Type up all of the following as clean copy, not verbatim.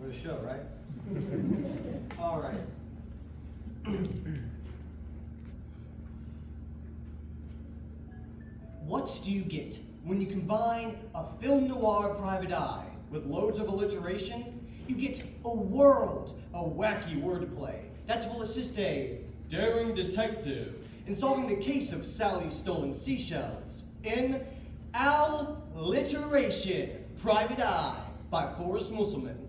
For the show, right? All right. What do you get when you combine a film noir private eye with loads of alliteration? You get a world of wacky wordplay that will assist a daring detective in solving the case of Sally's stolen seashells in Literation, Private Eye by Forrest Musselman.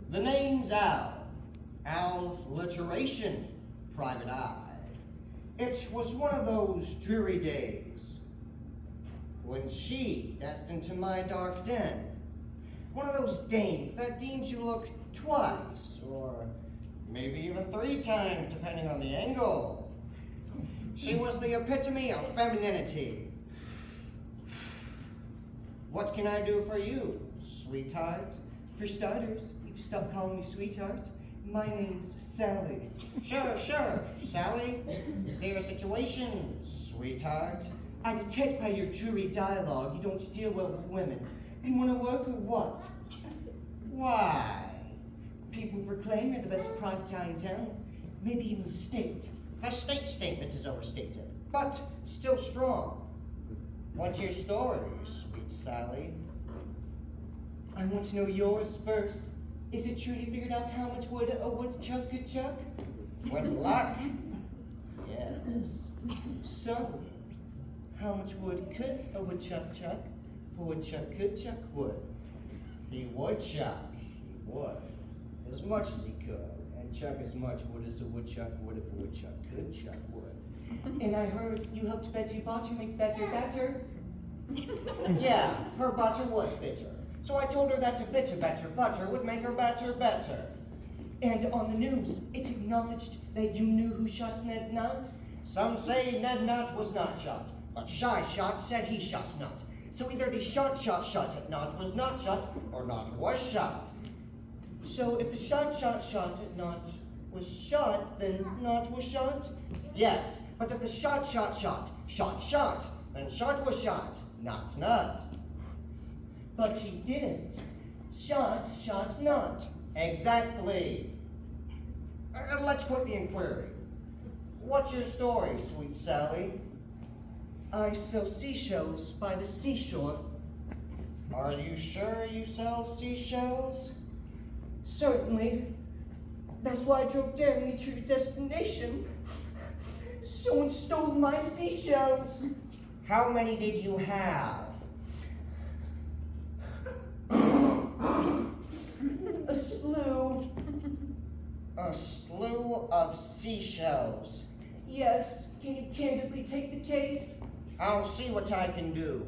The name's Literation, Private Eye. It was one of those dreary days when she danced into my dark den. One of those dames that deems you look twice, or maybe even 3 times, depending on the angle. She was the epitome of femininity. What can I do for you, sweetheart? For starters, you stop calling me sweetheart. My name's Sally. Sure, Sally. Is there a situation, sweetheart? I detect by your dreary dialogue you don't deal well with women. You want to work or what? Why? People proclaim you're the best private eye in town. Maybe even the state. A state statement is overstated, but still strong. What's your story, sweet Sally? I want to know yours first. Is it true you figured out how much wood a woodchuck could chuck? With luck, yes. So, how much wood could a woodchuck chuck? If a woodchuck could chuck wood, he would chuck. He would. As much as he could. And chuck as much wood as a woodchuck would if a woodchuck could chuck wood. And I heard you helped Betty Botter make better. Yeah, her butter was bitter. So I told her that a bitter butter would make her better. And on the news, it's acknowledged that you knew who shot Ned Knott. Some say Ned Knott was not shot, but Shy Shot said he shot Knott. So either the shot at Knott was not shot, or Knott was shot. So if the shot at Knott was shot, then Knott was shot? Yes, but if the shot, then shot was shot, not. But he didn't. Shot, not. Exactly. Let's quit the inquiry. What's your story, sweet Sally? I sell seashells by the seashore. Are you sure you sell seashells? Certainly. That's why I drove daringly to your destination. Someone stole my seashells. How many did you have? A slew. A slew of seashells. Yes. Can you candidly take the case? I'll see what I can do.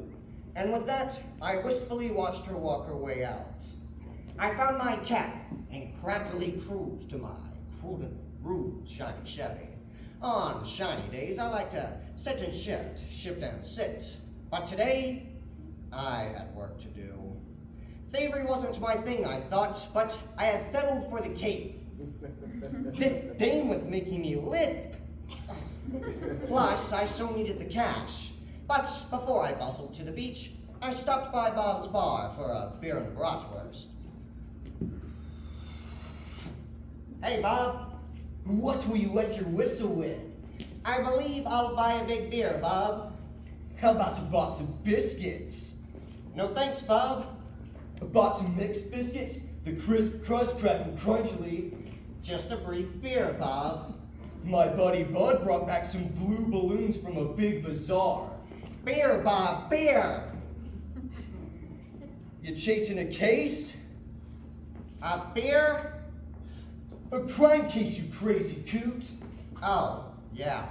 And with that, I wistfully watched her walk her way out. I found my cap and craftily cruised to my prudent, rude, shiny Chevy. On shiny days, I like to sit and shift and sit. But today, I had work to do. Thievery wasn't my thing, I thought, but I had settled for the cape. This dame was making me lisp. Plus, I so needed the cash. But before I bustled to the beach, I stopped by Bob's bar for a beer and bratwurst. Hey, Bob. What will you wet your whistle with? I believe I'll buy a big beer, Bob. How about a box of biscuits? No thanks, Bob. A box of mixed biscuits? The crisp crust cracking crunchily. Just a brief beer, Bob. My buddy Bud brought back some blue balloons from a big bazaar. Beer, Bob, beer! You chasing a case? A beer? A crime case, you crazy coot. Oh, yeah.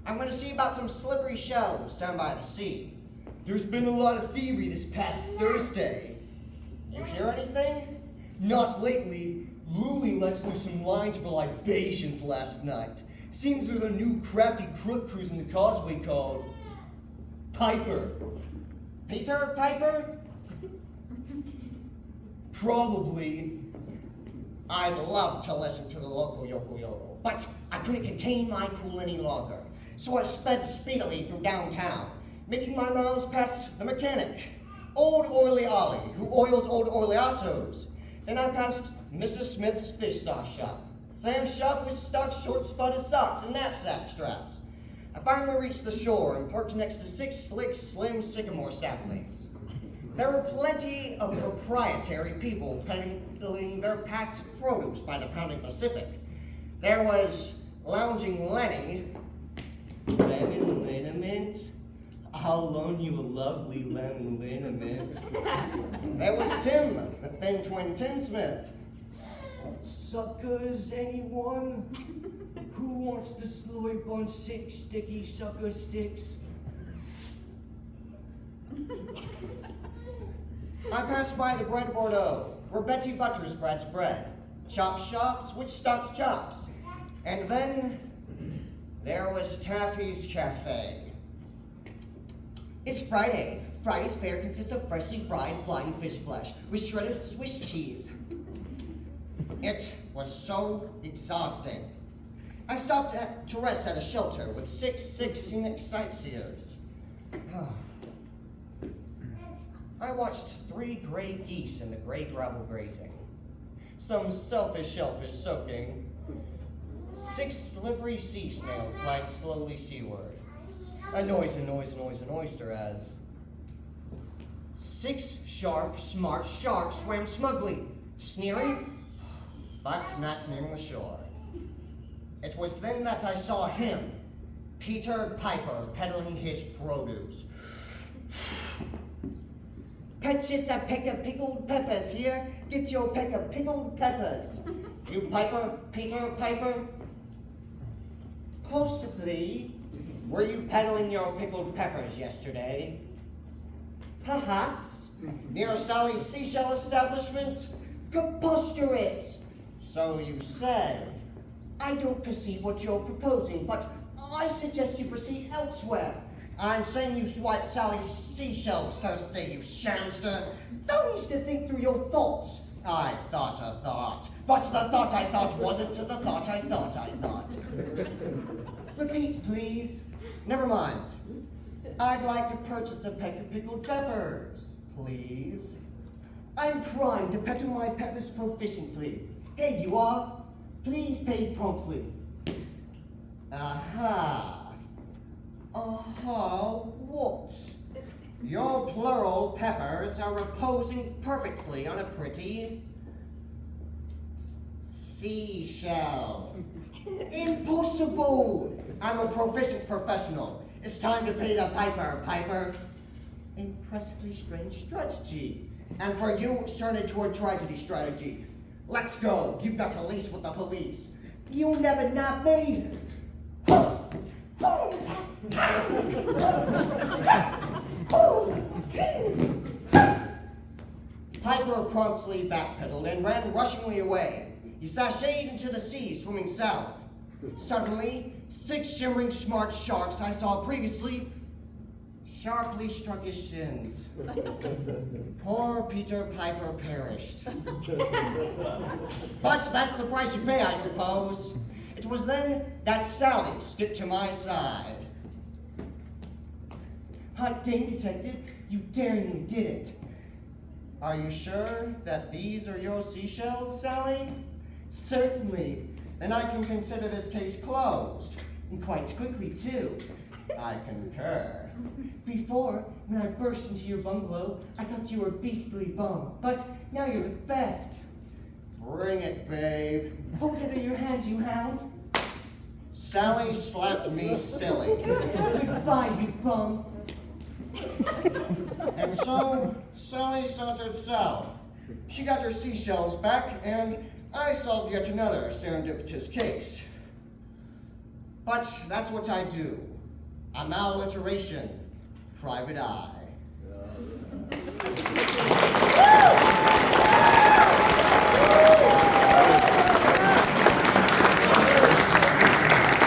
I'm gonna see about some slippery shells down by the sea. There's been a lot of thievery this past Thursday. You hear anything? Not lately. Louie let loose some lines for libations last night. Seems there's a new crafty crook cruising the causeway called Piper. Peter Piper? Probably. I'd love to listen to the local yokel yodel, but I couldn't contain my cool any longer. So I sped speedily through downtown, making my miles past the mechanic, old Oily Ollie, who oils old Oily Autos. Then I passed Mrs. Smith's fish sauce shop, Sam's shop which stocks short spotted socks and knapsack straps. I finally reached the shore and parked next to 6 slick, slim sycamore saplings. There were plenty of proprietary people peddling their packs of produce by the pounding Pacific. There was lounging Lenny. Lemon liniment? I'll loan you a lovely lemon liniment. There was Tim, the thin twin tinsmith. Suckers, anyone? Who wants to slurp on 6 sticky sucker sticks? I passed by the Bread Bordeaux, where Betty Butters breads bread, chop shops which stocked chops, and then there was Taffy's Cafe. It's Friday. Friday's fare consists of freshly fried flying fish flesh with shredded Swiss cheese. It was so exhausting. I stopped to rest at a shelter with 6 scenic sightseers. I watched 3 gray geese in the gray gravel grazing, some selfish shellfish soaking, 6 slippery sea snails slide slowly seaward, a noise and oyster as 6 sharp, smart sharks swam smugly, sneering, but not nearing the shore. It was then that I saw him, Peter Piper, peddling his produce. Purchase a peck of pickled peppers here. Get your peck of pickled peppers. You Piper, Peter Piper? Possibly. Were you peddling your pickled peppers yesterday? Perhaps. Near Sally's seashell establishment? Preposterous. So you said. I don't perceive what you're proposing, but I suggest you proceed elsewhere. I'm saying you swiped Sally's seashells Thursday, you shamster. Thou needs to think through your thoughts. I thought a thought, but the thought I thought wasn't to the thought I thought I thought. Repeat, please. Never mind. I'd like to purchase a peck of pickled peppers, please. I'm primed to peddle my peppers proficiently. Here you are. Please pay promptly. Aha. What? Your plural peppers are reposing perfectly on a pretty seashell. Impossible! I'm a proficient professional. It's time to pay the piper, Piper. Impressively strange strategy. And for you, it's turned into a tragedy strategy. Let's go. You've got a lease with the police. You'll never nab me. Piper promptly backpedaled and ran rushingly away. He sashayed into the sea, swimming south. Suddenly, 6 shimmering smart sharks I saw previously sharply struck his shins. Poor Peter Piper perished. But that's the price you pay, I suppose. It was then that Sally skipped to my side. Hot dang, detective, you daringly did it. Are you sure that these are your seashells, Sally? Certainly. Then I can consider this case closed. And quite quickly, too. I concur. Before, when I burst into your bungalow, I thought you were a beastly bum. But now you're the best. Bring it, babe. Hold hither your hands, you hound. Sally slapped me silly. Goodbye, you bum. And so, Sally sauntered south. She got her seashells back, and I solved yet another serendipitous case. But that's what I do. A Literation, private eye.